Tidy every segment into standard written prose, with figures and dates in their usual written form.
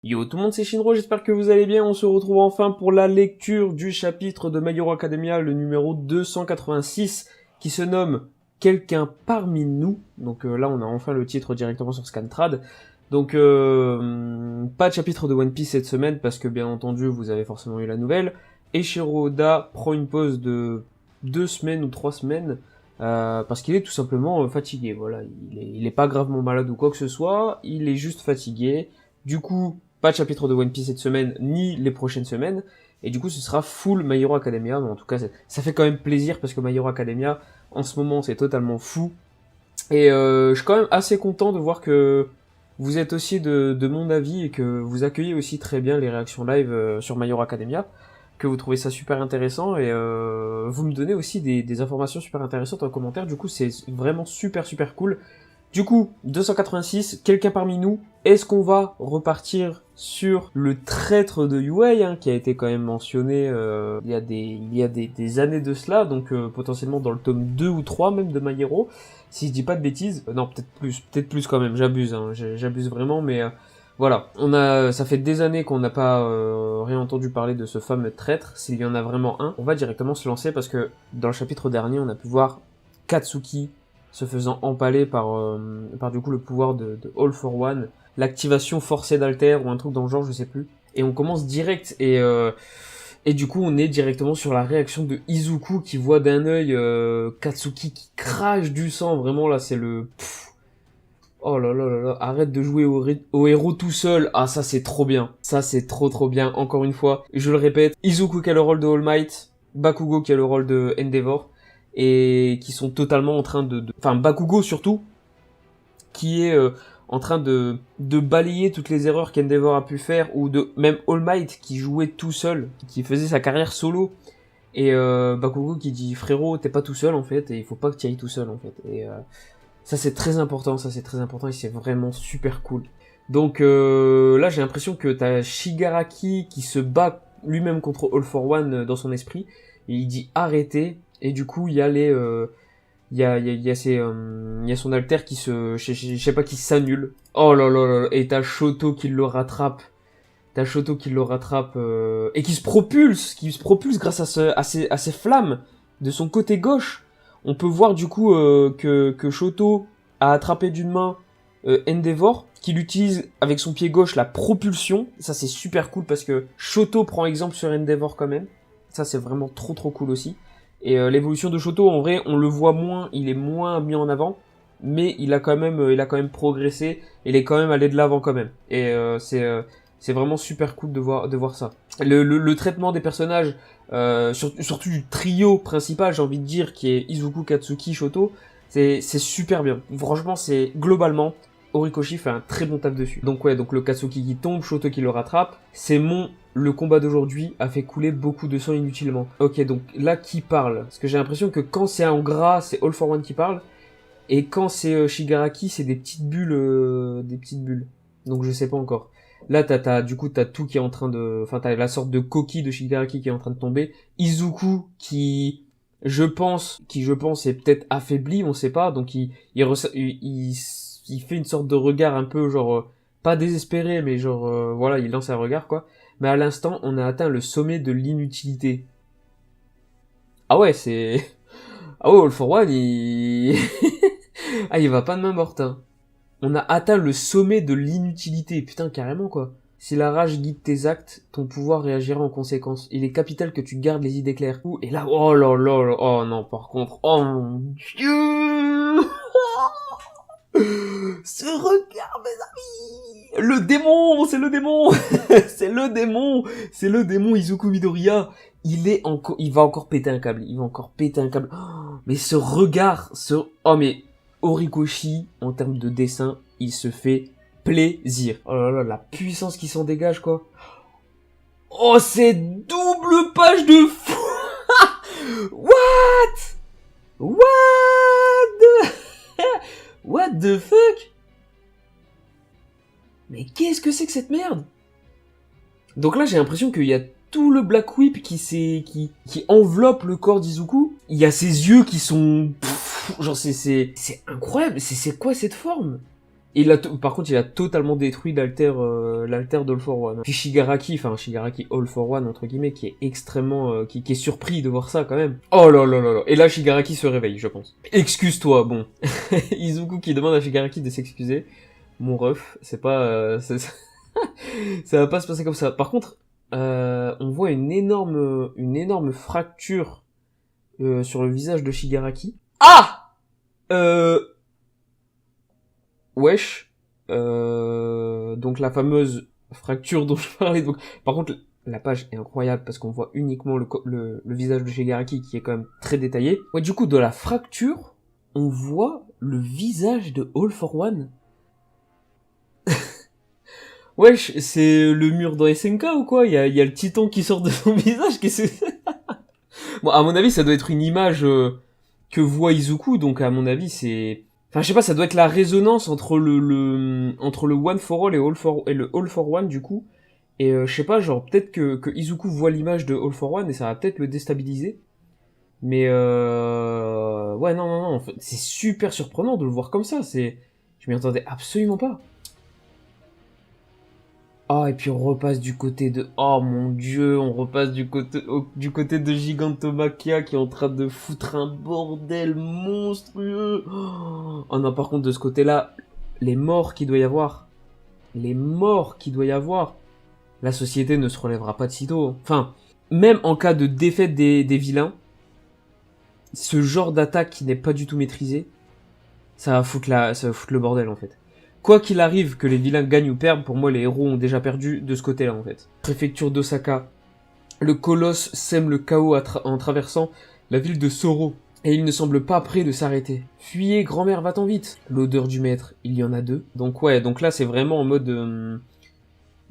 Yo tout le monde, c'est Shinro, j'espère que vous allez bien. On se retrouve enfin pour la lecture du chapitre de My Hero Academia, le numéro 286, qui se nomme Quelqu'un parmi nous. Donc là, on a enfin le titre directement sur Scantrad. Donc pas de chapitre de One Piece cette semaine, parce que bien entendu, vous avez forcément eu la nouvelle. Et Shiro Oda prend une pause de 2 semaines ou 3 semaines, parce qu'il est tout simplement fatigué. Voilà, il est pas gravement malade ou quoi que ce soit, il est juste fatigué. Du coup, pas de chapitre de One Piece cette semaine, ni les prochaines semaines. Et du coup, ce sera full My Hero Academia. Mais en tout cas, ça fait quand même plaisir parce que My Hero Academia, en ce moment, c'est totalement fou. Et je suis quand même assez content de voir que vous êtes aussi de mon avis et que vous accueillez aussi très bien les réactions live sur My Hero Academia, que vous trouvez ça super intéressant et vous me donnez aussi des informations super intéressantes en commentaire. Du coup, c'est vraiment super cool. Du coup, 286, quelqu'un parmi nous, est-ce qu'on va repartir sur le traître de Yuei, qui a été quand même mentionné il y a des années de cela, donc potentiellement dans le tome 2 ou 3 même de My Hero, si je dis pas de bêtises. Non, peut-être plus quand même, j'abuse, j'abuse vraiment, mais voilà. Ça fait des années qu'on n'a pas rien entendu parler de ce fameux traître. S'il y en a vraiment un, on va directement se lancer parce que dans le chapitre dernier, on a pu voir Katsuki se faisant empaler par du coup le pouvoir de All for One, l'activation forcée d'Alter ou un truc dans le genre, je sais plus. Et on commence direct et du coup on est directement sur la réaction de Izuku qui voit d'un œil Katsuki qui crache du sang. Vraiment là c'est le oh là là là là, arrête de jouer au héros tout seul. Ah ça c'est trop bien. Ça c'est trop bien. Encore une fois, je le répète, Izuku qui a le rôle de All Might, Bakugo qui a le rôle de Endeavor, et qui sont totalement en train enfin Bakugo surtout, qui est en train de balayer toutes les erreurs qu'Endeavor a pu faire, ou de même All Might qui jouait tout seul, qui faisait sa carrière solo, et Bakugo qui dit frérot t'es pas tout seul en fait, et il faut pas que tu ailles tout seul en fait. Et ça c'est très important, et c'est vraiment super cool. Donc là j'ai l'impression que t'as Shigaraki qui se bat lui-même contre All for One dans son esprit, et il dit arrêtez, et du coup il y a il y a son alter qui je sais pas, qui s'annule. Oh là là là, et t'as Shoto qui le rattrape. Et qui se propulse grâce à ses flammes de son côté gauche. On peut voir du coup que Shoto a attrapé d'une main Endeavor, qu'il utilise avec son pied gauche la propulsion. Ça c'est super cool parce que Shoto prend exemple sur Endeavor quand même. Ça c'est vraiment trop cool aussi. Et l'évolution de Shoto, en vrai, on le voit moins, il est moins mis en avant, mais il a quand même progressé, il est quand même allé de l'avant quand même. Et c'est vraiment super cool de voir ça. Le traitement des personnages, surtout du trio principal, j'ai envie de dire, qui est Izuku, Katsuki, Shoto, c'est super bien. Franchement, c'est globalement, Horikoshi fait un très bon taf dessus. Donc ouais, donc le Katsuki qui tombe, Shoto qui le rattrape, le combat d'aujourd'hui a fait couler beaucoup de sang inutilement. Ok, donc là, qui parle? Parce que j'ai l'impression que quand c'est en gras, c'est All for One qui parle, et quand c'est Shigaraki, c'est des petites bulles, Donc je sais pas encore. Là, du coup, t'as tout qui est en train de, enfin, t'as la sorte de coquille de Shigaraki qui est en train de tomber. Izuku je pense, est peut-être affaibli, on sait pas, donc il fait une sorte de regard un peu genre, pas désespéré, mais genre, voilà, il lance un regard, quoi. Mais à l'instant, on a atteint le sommet de l'inutilité. Ah ouais, c'est... Ah ouais, All for One, ah, il va pas de main morte, hein. On a atteint le sommet de l'inutilité. Putain, carrément, quoi. Si la rage guide tes actes, ton pouvoir réagira en conséquence. Il est capital que tu gardes les idées claires. Et là, oh là là là, oh non, par contre, oh mon dieu. Ce regard, mes amis. Le démon, c'est le démon. C'est le démon Izuku Midoriya. Il va encore péter un câble. Oh, mais ce regard, oh mais, Horikoshi, en termes de dessin, il se fait plaisir. Oh là là, la puissance qui s'en dégage, quoi. Oh, c'est double page de fou. What? What the fuck? Mais qu'est-ce que c'est que cette merde? Donc là, j'ai l'impression qu'il y a tout le Black Whip qui enveloppe le corps d'Izuku. Il y a ses yeux qui sont... genre, c'est incroyable. C'est quoi cette forme? Et par contre, il a totalement détruit l'alter d'All for One. Puis Shigaraki All for One, entre guillemets, qui est extrêmement, qui est surpris de voir ça, quand même. Oh là là là là. Et là, Shigaraki se réveille, je pense. Excuse-toi, bon. Izuku qui demande à Shigaraki de s'excuser. Mon ref, c'est pas, ça va pas se passer comme ça. Par contre, on voit une énorme fracture, sur le visage de Shigaraki. Ah! Wesh, donc la fameuse fracture dont je parlais. Donc, par contre, la page est incroyable parce qu'on voit uniquement le visage de Shigaraki qui est quand même très détaillé. Ouais, du coup, de la fracture, on voit le visage de All for One. Wesh, c'est le mur dans SNK ou quoi? Il y a le titan qui sort de son visage. Bon, à mon avis, ça doit être une image que voit Izuku, donc à mon avis, c'est... Enfin, je sais pas, ça doit être la résonance entre entre le One for All et le All for One, du coup. Et je sais pas, genre, peut-être que Izuku voit l'image de All for One et ça va peut-être le déstabiliser. Mais ouais, non, en fait, c'est super surprenant de le voir comme ça, je m'y attendais absolument pas. Oh, et puis on repasse du côté de... Oh mon dieu, on repasse du côté de Gigantomachia qui est en train de foutre un bordel monstrueux. Oh non, par contre, de ce côté-là, les morts qu'il doit y avoir. Les morts qu'il doit y avoir. La société ne se relèvera pas de sitôt. Enfin, même en cas de défaite des vilains, ce genre d'attaque qui n'est pas du tout maîtrisé, ça va foutre le bordel en fait. Quoi qu'il arrive, que les vilains gagnent ou perdent, pour moi les héros ont déjà perdu de ce côté-là en fait. Préfecture d'Osaka. Le colosse sème le chaos en traversant la ville de Soro. Et il ne semble pas prêt de s'arrêter. Fuyez, grand-mère, va-t'en vite. L'odeur du maître, il y en a deux. Donc ouais, donc là c'est vraiment en mode...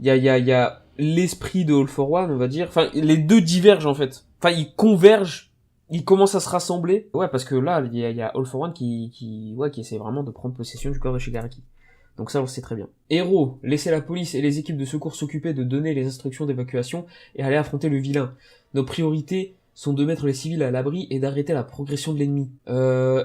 Il y a l'esprit de All for One, on va dire. Enfin, les deux divergent en fait. Enfin, ils convergent. Ils commencent à se rassembler. Ouais, parce que là, il y a All for One qui essaie vraiment de prendre possession du corps de Shigaraki. Donc ça, on le sait très bien. Héros, laissez la police et les équipes de secours s'occuper de donner les instructions d'évacuation et aller affronter le vilain. Nos priorités sont de mettre les civils à l'abri et d'arrêter la progression de l'ennemi.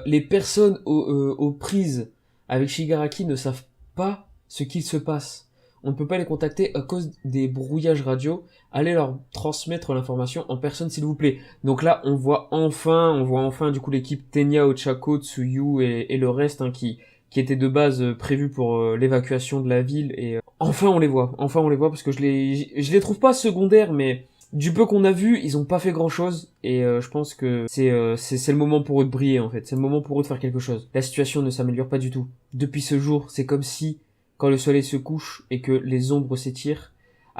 Les personnes aux prises avec Shigaraki ne savent pas ce qu'il se passe. On ne peut pas les contacter à cause des brouillages radio. Allez leur transmettre l'information en personne, s'il vous plaît. Donc là, on voit enfin du coup l'équipe Tenya, Ochako, Tsuyu et le reste hein, qui était de base prévu pour l'évacuation de la ville. Et enfin on les voit parce que je les trouve pas secondaires, mais du peu qu'on a vu, ils ont pas fait grand chose. Et je pense que c'est le moment pour eux de briller en fait. C'est le moment pour eux de faire quelque chose. La situation ne s'améliore pas du tout. Depuis ce jour, c'est comme si quand le soleil se couche et que les ombres s'étirent,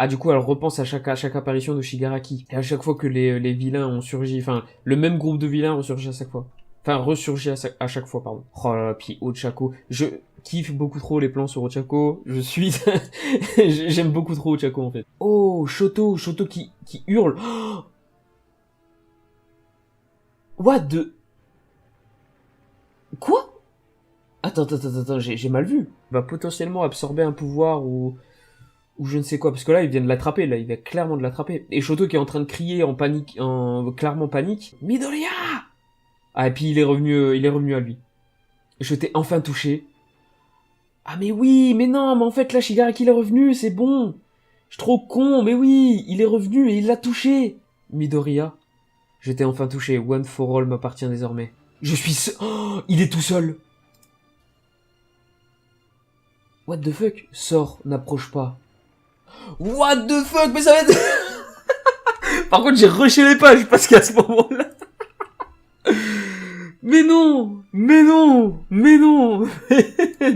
du coup, elle repense à chaque apparition de Shigaraki. Et à chaque fois que les vilains ont surgi, enfin, le même groupe de vilains ressurgit à chaque fois. Enfin, ressurgit à chaque fois, pardon. Oh là là, puis Ochako. Je kiffe beaucoup trop les plans sur Ochako. J'aime beaucoup trop Ochako, en fait. Oh, Shoto qui hurle. Oh What the... Quoi? Attends, j'ai mal vu. Il va potentiellement absorber un pouvoir ou je ne sais quoi, parce que là, il vient de l'attraper, il vient clairement de l'attraper. Et Shoto qui est en train de crier en panique, clairement panique. Midoriya! Ah, et puis il est revenu à lui. Je t'ai enfin touché. Ah, mais oui, mais non, mais en fait, là, Shigaraki il est revenu, c'est bon. Je suis trop con, mais oui, il est revenu et il l'a touché. Midoriya, je t'ai enfin touché, One for All m'appartient désormais. Je suis oh, il est tout seul. What the fuck? Sors, n'approche pas. What the fuck? Mais ça va être... Par contre, j'ai rushé les pages parce qu'à ce moment-là... Mais non! Mais non! Mais non!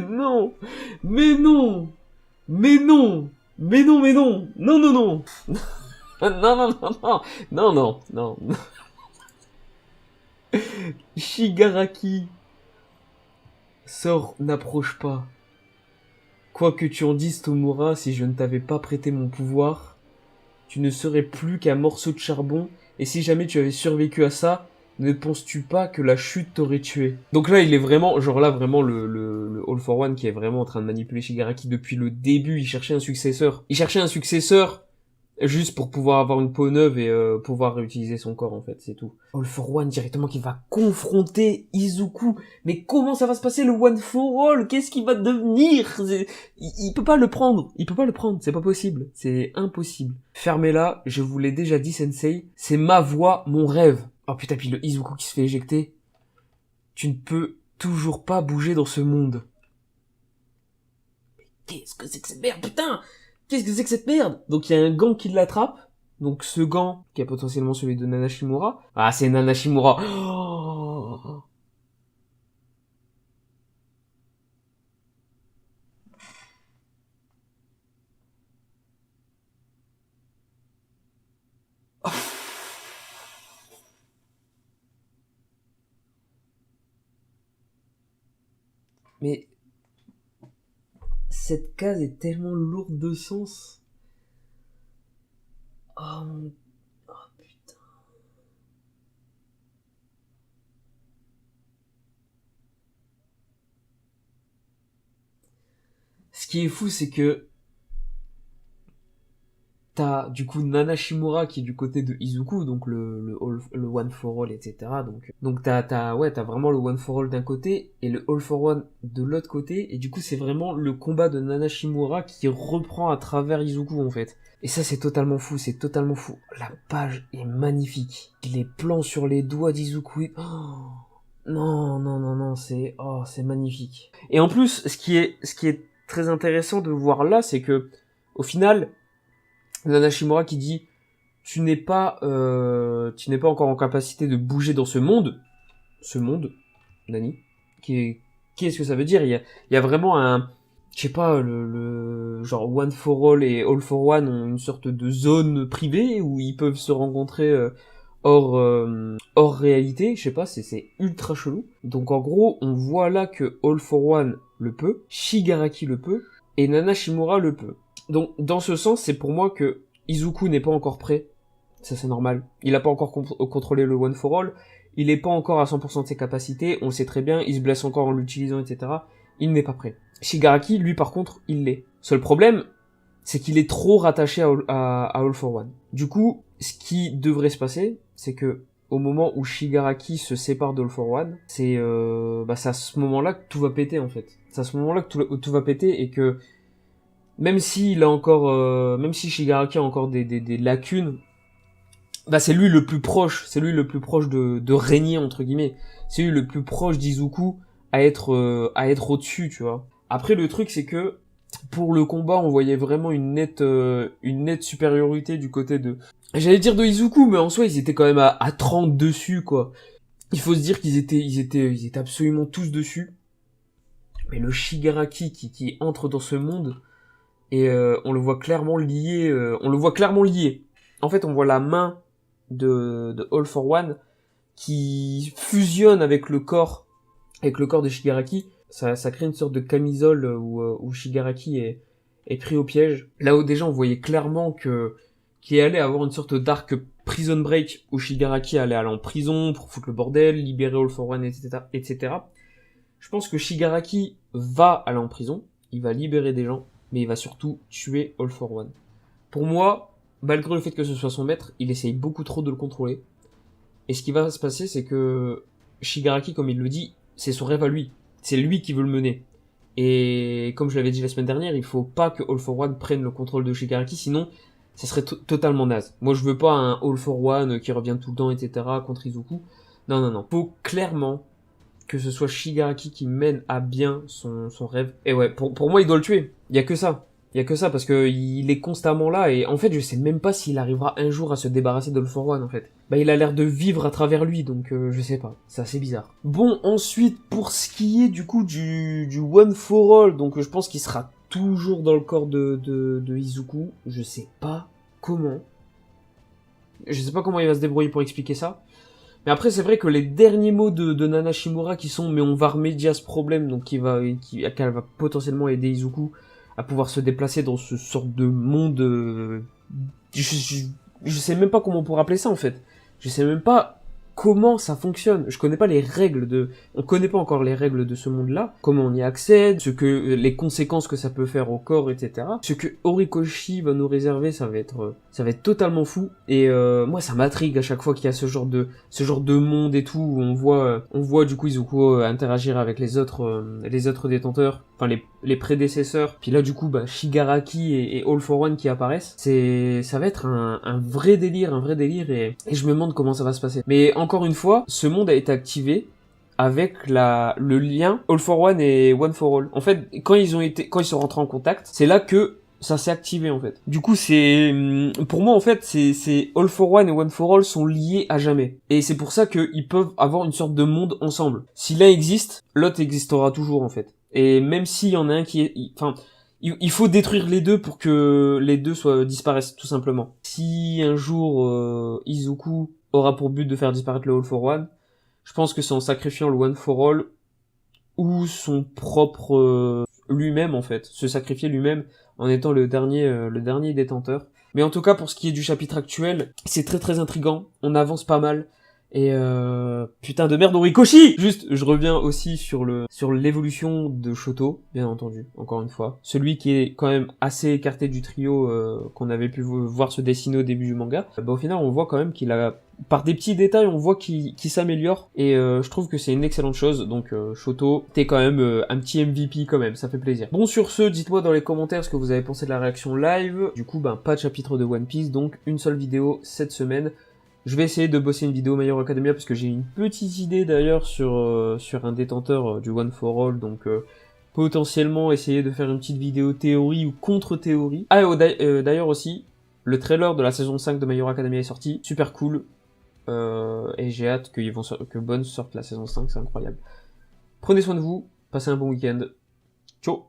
Non! Mais non! Mais non! Mais non, mais non! Non, non, non! Non, non, non, non! Non, non, non! Shigaraki! Sors, n'approche pas. Quoi que tu en dises, Tomura, si je ne t'avais pas prêté mon pouvoir, tu ne serais plus qu'un morceau de charbon, et si jamais tu avais survécu à ça, ne penses-tu pas que la chute t'aurait tué? Donc là, il est vraiment, genre là, vraiment le All for One qui est vraiment en train de manipuler Shigaraki depuis le début, il cherchait un successeur. Il cherchait un successeur Juste pour pouvoir avoir une peau neuve et pouvoir réutiliser son corps, en fait, c'est tout. All for One directement qui va confronter Izuku. Mais comment ça va se passer le One for All? Qu'est-ce qu'il va devenir? Il peut pas le prendre. Il peut pas le prendre. C'est pas possible. C'est impossible. Fermez-la. Je vous l'ai déjà dit, Sensei. C'est ma voix, mon rêve. Oh putain, puis le Izuku qui se fait éjecter. Tu ne peux toujours pas bouger dans ce monde. Mais qu'est-ce que c'est que cette merde, putain? Qu'est-ce que c'est que cette merde? Donc il y a un gant qui l'attrape. Donc ce gant, qui est potentiellement celui de Nanashimura. Ah, c'est Nanashimura. Oh. Mais cette case est tellement lourde de sens. Oh mon... Oh putain. Ce qui est fou, c'est que t'as du coup Nanashimura qui est du côté de Izuku, donc le One for All, etc. Donc t'as vraiment le One for All d'un côté et le All for One de l'autre côté. Et du coup, c'est vraiment le combat de Nanashimura qui reprend à travers Izuku, en fait. Et ça, c'est totalement fou, c'est totalement fou. La page est magnifique. Les plans sur les doigts d'Izuku. Oh, non, non, non, non, c'est magnifique. Et en plus, ce qui est très intéressant de voir là, c'est que, au final, Nanashimura qui dit tu n'es pas encore en capacité de bouger dans ce monde, Nani, qu'est-ce que ça veut dire? Il y a vraiment je sais pas, le genre One for All et All for One ont une sorte de zone privée où ils peuvent se rencontrer hors réalité, je sais pas, c'est ultra chelou. Donc en gros, on voit là que All for One le peut, Shigaraki le peut, et Nanashimura le peut. Donc, dans ce sens, c'est pour moi que Izuku n'est pas encore prêt. Ça, c'est normal. Il a pas encore contrôlé le One for All. Il est pas encore à 100% de ses capacités. On le sait très bien. Il se blesse encore en l'utilisant, etc. Il n'est pas prêt. Shigaraki, lui, par contre, il l'est. Seul problème, c'est qu'il est trop rattaché à All for One. Du coup, ce qui devrait se passer, c'est que au moment où Shigaraki se sépare d'All for One, c'est à ce moment-là que tout va péter, en fait. C'est à ce moment-là que tout va péter et que même s'il a encore, même si Shigaraki a encore des lacunes, bah c'est lui le plus proche, de régner entre guillemets. C'est lui le plus proche d'Izuku à être au-dessus, tu vois. Après le truc c'est que pour le combat, on voyait vraiment une nette supériorité du côté de, j'allais dire de Izuku, mais en soi ils étaient quand même à 30 dessus quoi. Il faut se dire qu'ils étaient absolument tous dessus. Mais le Shigaraki qui entre dans ce monde, et on le voit clairement lié. En fait, on voit la main de All for One qui fusionne avec le corps de Shigaraki. Ça crée une sorte de camisole où Shigaraki est pris au piège. Là où déjà on voyait clairement qu'il allait avoir une sorte d'arc Prison Break où Shigaraki allait aller en prison pour foutre le bordel, libérer All for One, etc., etc. Je pense que Shigaraki va aller en prison, il va libérer des gens, mais il va surtout tuer All for One. Pour moi, malgré le fait que ce soit son maître, il essaye beaucoup trop de le contrôler. Et ce qui va se passer, c'est que Shigaraki, comme il le dit, c'est son rêve à lui. C'est lui qui veut le mener. Et comme je l'avais dit la semaine dernière, il faut pas que All for One prenne le contrôle de Shigaraki, sinon ça serait totalement naze. Moi je veux pas un All for One qui revient tout le temps, etc. contre Izuku. Non, non, non. Faut clairement que ce soit Shigaraki qui mène à bien son rêve. Et ouais, pour moi, il doit le tuer. Il y a que ça. Il y a que ça, parce que il est constamment là, et en fait, je sais même pas s'il arrivera un jour à se débarrasser d'All for One, en fait. Bah, il a l'air de vivre à travers lui, donc je sais pas. C'est assez bizarre. Bon, ensuite, pour ce qui est, du coup, du One for All, donc je pense qu'il sera toujours dans le corps de Izuku. Je sais pas comment. Je sais pas comment il va se débrouiller pour expliquer ça. Mais après, c'est vrai que les derniers mots de Nanashimura qui sont « mais on va remédier à ce problème », donc qu'elle va potentiellement aider Izuku à pouvoir se déplacer dans ce sorte de monde... je sais même pas comment on pourrait appeler ça, en fait. Je sais même pas comment ça fonctionne. Je connais pas les règles on connaît pas encore les règles de ce monde-là, comment on y accède, les conséquences que ça peut faire au corps, etc. Ce que Horikoshi va nous réserver, ça va être totalement fou. Et moi, ça m'intrigue à chaque fois qu'il y a ce genre de monde et tout, où on voit du coup Izuku interagir avec les autres détenteurs, enfin les prédécesseurs. Puis là, du coup, Shigaraki et All for One qui apparaissent. Ça va être un vrai délire, et je me demande comment ça va se passer. Mais encore une fois, ce monde a été activé avec le lien All for One et One for All. En fait, quand ils sont rentrés en contact, c'est là que ça s'est activé en fait. Du coup, pour moi en fait, c'est All for One et One for All sont liés à jamais. Et c'est pour ça qu'ils peuvent avoir une sorte de monde ensemble. Si l'un existe, l'autre existera toujours en fait. Et même s'il y en a un il faut détruire les deux pour que les deux disparaissent tout simplement. Si un jour Izuku aura pour but de faire disparaître le All for One, je pense que c'est en sacrifiant le One for All ou son propre lui-même en fait, se sacrifier lui-même en étant le dernier détenteur. Mais en tout cas, pour ce qui est du chapitre actuel, c'est très très intriguant, on avance pas mal. Et putain de merde Horikoshi. Juste, je reviens aussi sur l'évolution de Shoto, bien entendu, encore une fois. Celui qui est quand même assez écarté du trio qu'on avait pu voir se dessiner au début du manga. Au final, on voit quand même qu'il a, par des petits détails, on voit qu'il s'améliore. Et je trouve que c'est une excellente chose. Donc Shoto, t'es quand même un petit MVP quand même, ça fait plaisir. Bon, sur ce, dites-moi dans les commentaires ce que vous avez pensé de la réaction live. Du coup, pas de chapitre de One Piece, donc une seule vidéo cette semaine. Je vais essayer de bosser une vidéo My Hero Academia parce que j'ai une petite idée d'ailleurs sur un détenteur du One for All, donc potentiellement essayer de faire une petite vidéo théorie ou contre-théorie. Ah, d'ailleurs aussi, le trailer de la saison 5 de My Hero Academia est sorti, super cool, et j'ai hâte que Bones sorte la saison 5, c'est incroyable. Prenez soin de vous, passez un bon week-end, ciao.